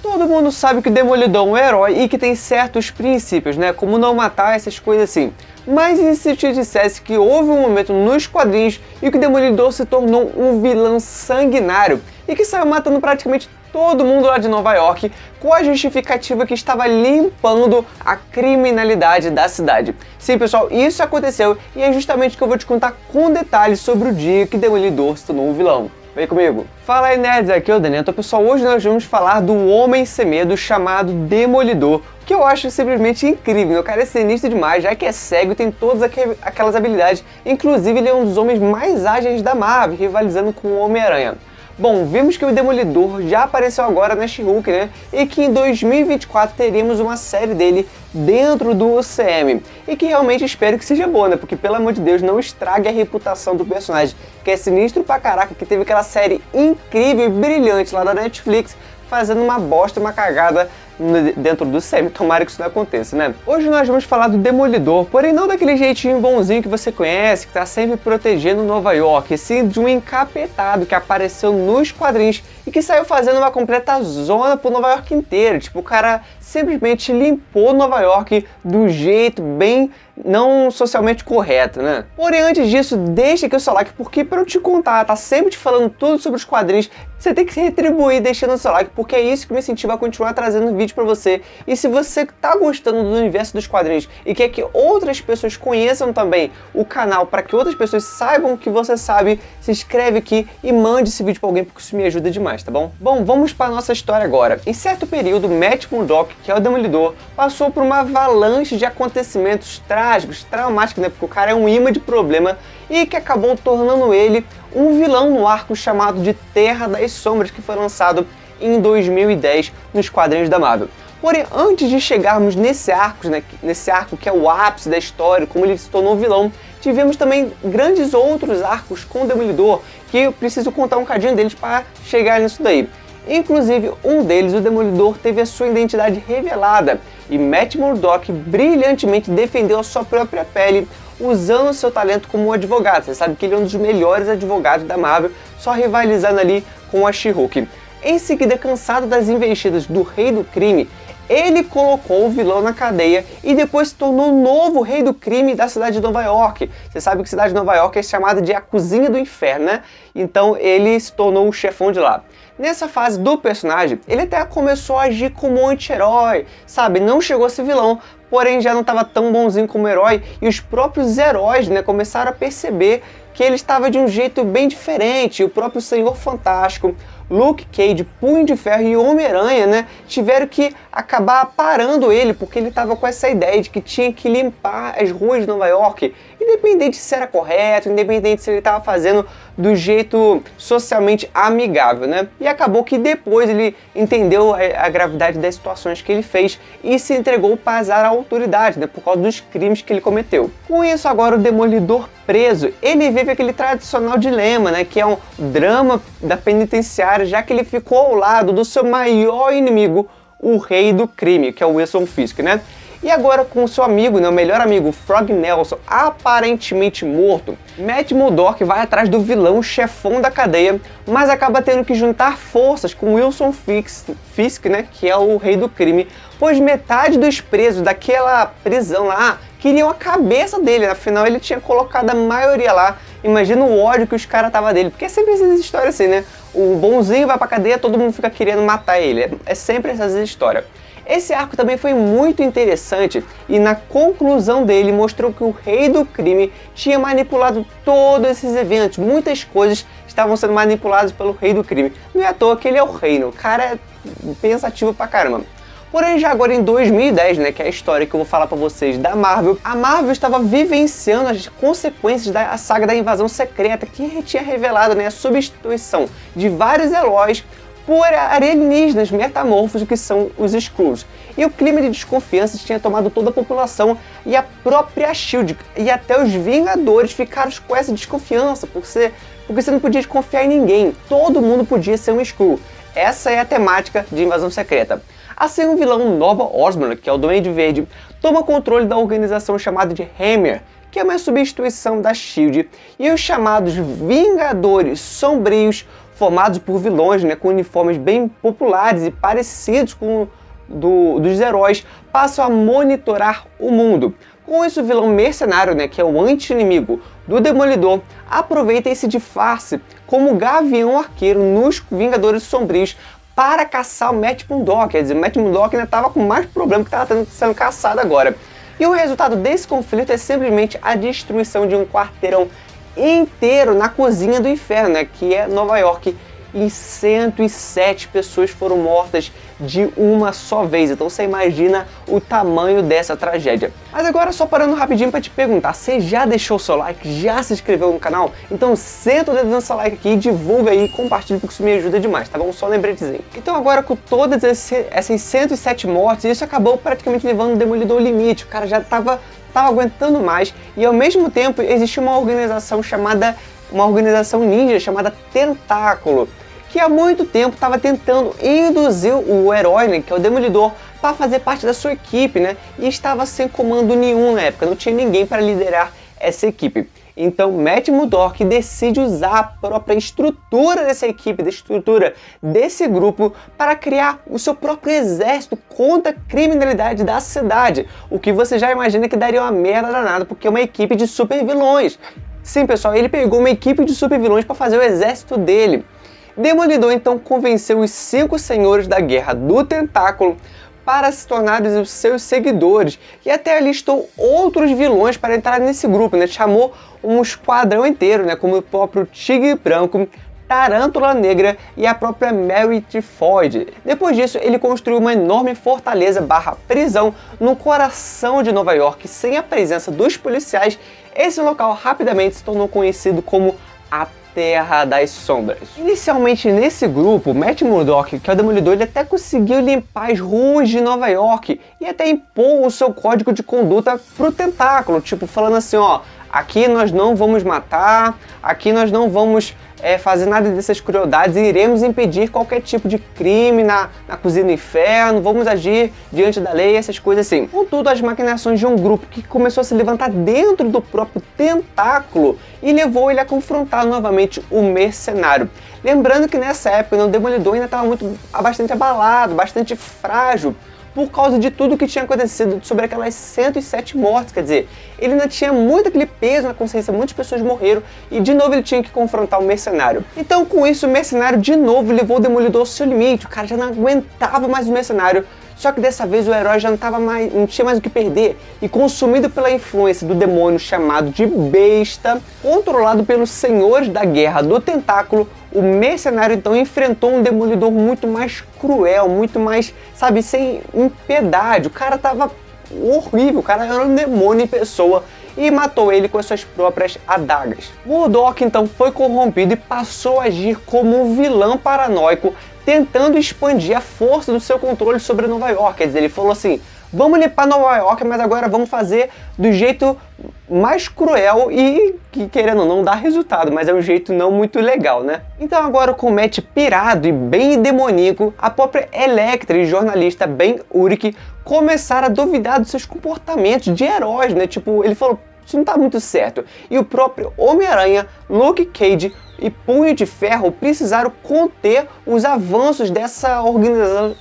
Todo mundo sabe que o Demolidor é um herói e que tem certos princípios, né? Como não matar, essas coisas assim. Mas e se eu te dissesse que houve um momento nos quadrinhos e que o Demolidor se tornou um vilão sanguinário e que saiu matando praticamente todo mundo lá de Nova York com a justificativa que estava limpando a criminalidade da cidade? Sim, pessoal, isso aconteceu e é justamente o que eu vou te contar com detalhes sobre o dia que Demolidor se tornou um vilão. Vem comigo! Fala aí, nerds, aqui é o Daniel. Então, pessoal, hoje nós vamos falar do Homem Sem Medo chamado Demolidor, que eu acho simplesmente incrível. O cara é sinistro demais, já que é cego e tem todas aquelas habilidades. Inclusive, ele é um dos homens mais ágeis da Marvel, rivalizando com o Homem-Aranha. Bom, vimos que o Demolidor já apareceu agora na She-Hulk, né? E que em 2024 teremos uma série dele dentro do UCM. E que realmente espero que seja boa, né? Porque, pelo amor de Deus, não estrague a reputação do personagem, que é sinistro pra caraca, que teve aquela série incrível e brilhante lá da Netflix, fazendo uma bosta, uma cagada dentro do UCM. Tomara que isso não aconteça, né? Hoje nós vamos falar do Demolidor, porém não daquele jeitinho bonzinho que você conhece, que tá sempre protegendo Nova York, e sim de um encapetado que apareceu nos quadrinhos e que saiu fazendo uma completa zona por Nova York inteira. Tipo, o cara simplesmente limpou Nova York do jeito bem não socialmente correto, né? Porém, antes disso, deixa aqui o seu like, porque pra eu te contar, tá sempre te falando tudo sobre os quadrinhos, você tem que se retribuir deixando o seu like, porque é isso que me incentiva a continuar trazendo vídeo pra você. E se você tá gostando do universo dos quadrinhos e quer que outras pessoas conheçam também o canal, para que outras pessoas saibam o que você sabe, se inscreve aqui e mande esse vídeo pra alguém, porque isso me ajuda demais, tá bom? Bom, vamos pra nossa história agora. Em certo período, Matt Murdock, que é o Demolidor, passou por uma avalanche de acontecimentos trágicos, traumáticos, né? Porque o cara é um imã de problema e que acabou tornando ele um vilão no arco chamado de Terra das Sombras, que foi lançado em 2010 nos quadrinhos da Marvel. Porém, antes de chegarmos nesse arco, né, nesse arco que é o ápice da história, como ele se tornou vilão, tivemos também grandes outros arcos com o Demolidor, que eu preciso contar um cadinho deles para chegar nisso daí. Inclusive, um deles, o Demolidor, teve a sua identidade revelada e Matt Murdock brilhantemente defendeu a sua própria pele usando seu talento como advogado. Você sabe que ele é um dos melhores advogados da Marvel, só rivalizando ali com a She-Hulk. Em seguida, cansado das investidas do Rei do Crime, ele colocou o vilão na cadeia e depois se tornou o novo Rei do Crime da cidade de Nova York. Você sabe que a cidade de Nova York é chamada de a Cozinha do Inferno, né? Então ele se tornou o chefão de lá. Nessa fase do personagem, ele até começou a agir como um anti-herói, sabe? Não chegou a ser vilão, porém já não estava tão bonzinho como herói, e os próprios heróis, né, começaram a perceber que ele estava de um jeito bem diferente. O próprio Senhor Fantástico, Luke Cage, Punho de Ferro e Homem-Aranha, né, tiveram que acabar parando ele, porque ele estava com essa ideia de que tinha que limpar as ruas de Nova York, independente se era correto, independente se ele estava fazendo do jeito socialmente amigável, né? E acabou que depois ele entendeu a gravidade das situações que ele fez e se entregou para azar à autoridade, né, por causa dos crimes que ele cometeu. Com isso, agora o Demolidor preso, ele vive aquele tradicional dilema, né, que é um drama da penitenciária, já que ele ficou ao lado do seu maior inimigo, o Rei do Crime, que é o Wilson Fisk, né? E agora com o seu amigo, né, o melhor amigo, Frog Nelson, aparentemente morto, Matt Murdock vai atrás do vilão chefão da cadeia, mas acaba tendo que juntar forças com Wilson Fisk, né, que é o Rei do Crime, pois metade dos presos daquela prisão lá queriam a cabeça dele, afinal ele tinha colocado a maioria lá. Imagina o ódio que os caras tava dele, porque é sempre essas histórias assim, né? O bonzinho vai pra cadeia, todo mundo fica querendo matar ele, é sempre essas histórias. Esse arco também foi muito interessante e na conclusão dele mostrou que o Rei do Crime tinha manipulado todos esses eventos. Muitas coisas estavam sendo manipuladas pelo Rei do Crime. Não é à toa que ele é o rei, o cara é pensativo pra caramba. Porém, já agora em 2010, né, que é a história que eu vou falar pra vocês da Marvel, a Marvel estava vivenciando as consequências da saga da Invasão Secreta, que tinha revelado, né, a substituição de vários heróis por alienígenas metamorfos que são os Skrulls. E o clima de desconfiança tinha tomado toda a população e a própria S.H.I.E.L.D. e até os Vingadores ficaram com essa desconfiança, porque você não podia confiar em ninguém, todo mundo podia ser um Skrull. Essa é a temática de Invasão Secreta. Assim, o vilão Nova Osborn, que é o Duende Verde, toma controle da organização chamada de Hammer, que é uma substituição da S.H.I.E.L.D., e os chamados Vingadores Sombrios formados por vilões, né, com uniformes bem populares e parecidos com dos heróis, passam a monitorar o mundo. Com isso, o vilão mercenário, né, que é o anti-inimigo do Demolidor, aproveita esse disfarce como Gavião Arqueiro nos Vingadores Sombrios para caçar o Matt Murdock. Quer dizer, o Matt Murdock ainda estava com mais problema que estava sendo caçado agora. E o resultado desse conflito é simplesmente a destruição de um quarteirão inteiro na cozinha do inferno, né, que é Nova York. E 107 pessoas foram mortas de uma só vez. Então você imagina o tamanho dessa tragédia. Mas agora só parando rapidinho para te perguntar, você já deixou o seu like? Já se inscreveu no canal? Então senta o dedo nessa like aqui, divulga aí e compartilha porque isso me ajuda demais, tá bom? Só um lembretezinho. Então agora com todas essas 107 mortes, isso acabou praticamente levando o Demolidor ao limite. O cara já tava aguentando mais e ao mesmo tempo existia uma organização ninja chamada Tentáculo, que há muito tempo estava tentando induzir o herói, né, que é o Demolidor, para fazer parte da sua equipe, né, e estava sem comando nenhum na época, não tinha ninguém para liderar essa equipe. Então Matt Murdock decide usar a própria estrutura dessa equipe, da estrutura desse grupo, para criar o seu próprio exército contra a criminalidade da cidade, o que você já imagina que daria uma merda danada, porque é uma equipe de super vilões. Sim, pessoal, ele pegou uma equipe de super vilões para fazer o exército dele. Demolidor então convenceu os 5 senhores da guerra do Tentáculo para se tornarem os seus seguidores e até alistou outros vilões para entrar nesse grupo, né? Chamou um esquadrão inteiro, né? Como o próprio Tigre Branco, Tarântula Negra e a própria Mary Typhoid. Depois disso, ele construiu uma enorme fortaleza / prisão no coração de Nova York. Sem a presença dos policiais, esse local rapidamente se tornou conhecido como a Terra das Sombras. Inicialmente nesse grupo, Matt Murdock, que é o Demolidor, ele até conseguiu limpar as ruas de Nova York e até impor o seu código de conduta pro Tentáculo, tipo falando assim, ó, aqui nós não vamos matar, aqui nós não vamos fazer nada dessas crueldades e iremos impedir qualquer tipo de crime na cozinha do inferno, vamos agir diante da lei, essas coisas assim. Contudo, as maquinações de um grupo que começou a se levantar dentro do próprio Tentáculo e levou ele a confrontar novamente o mercenário. Lembrando que nessa época o Demolidor ainda estava bastante abalado, bastante frágil, por causa de tudo que tinha acontecido sobre aquelas 107 mortes, quer dizer, ele ainda tinha muito aquele peso na consciência, muitas pessoas morreram e de novo ele tinha que confrontar o mercenário. Então com isso o mercenário de novo levou o Demolidor ao seu limite, o cara já não aguentava mais o mercenário, só que dessa vez o herói já não tinha mais o que perder e consumido pela influência do demônio chamado de Besta, controlado pelos senhores da guerra do Tentáculo, o mercenário então enfrentou um Demolidor muito mais cruel, muito mais, sabe, sem impiedade. O cara tava horrível, o cara era um demônio em pessoa e matou ele com as suas próprias adagas. Murdock então foi corrompido e passou a agir como um vilão paranoico, tentando expandir a força do seu controle sobre Nova York. Quer dizer, ele falou assim, vamos limpar Nova York, mas agora vamos fazer do jeito mais cruel e que, querendo ou não, dá resultado, mas é um jeito não muito legal, né? Então agora com o Matt pirado e bem demoníaco, a própria Elektra e jornalista Ben Urich começaram a duvidar dos seus comportamentos de heróis, né? Tipo, ele falou, isso não tá muito certo. E o próprio Homem-Aranha, Luke Cage e Punho de Ferro precisaram conter os avanços dessa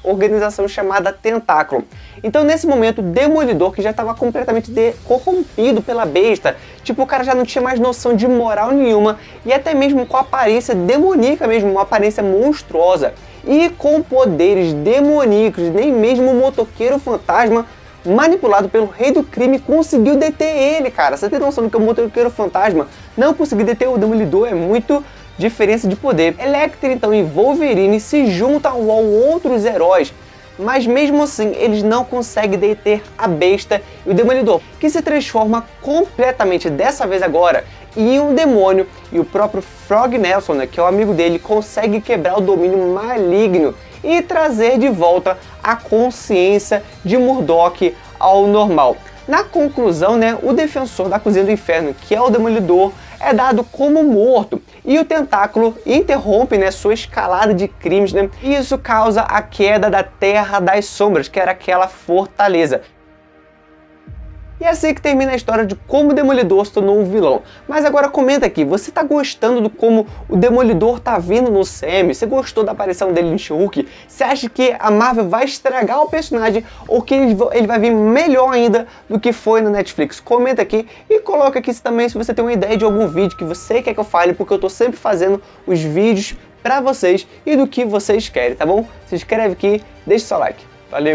organização chamada Tentáculo. Então nesse momento o Demolidor, que já estava completamente corrompido pela Besta, tipo, o cara já não tinha mais noção de moral nenhuma e até mesmo com a aparência demoníaca mesmo, uma aparência monstruosa e com poderes demoníacos, nem mesmo o motoqueiro fantasma manipulado pelo rei do crime conseguiu deter ele, cara. Você tem noção do que o motoqueiro fantasma não conseguiu deter o Demolidor? É muito diferença de poder. Elektra então e Wolverine se juntam a outros heróis, mas mesmo assim eles não conseguem deter a Besta e o Demolidor, que se transforma completamente, dessa vez agora, em um demônio, e o próprio Frog Nelson, né, que é o amigo dele, consegue quebrar o domínio maligno e trazer de volta a consciência de Murdock ao normal. Na conclusão, né, o defensor da cozinha do inferno, que é o Demolidor, é dado como morto e o Tentáculo interrompe, né, sua escalada de crimes, né, e isso causa a queda da Terra das Sombras, que era aquela fortaleza. E é assim que termina a história de como o Demolidor se tornou um vilão. Mas agora comenta aqui, você tá gostando do como o Demolidor tá vindo no CM? Você gostou da aparição dele em She-Hulk? Você acha que a Marvel vai estragar o personagem ou que ele vai vir melhor ainda do que foi na Netflix? Comenta aqui e coloca aqui também se você tem uma ideia de algum vídeo que você quer que eu fale, porque eu tô sempre fazendo os vídeos pra vocês e do que vocês querem, tá bom? Se inscreve aqui, deixa seu like. Valeu!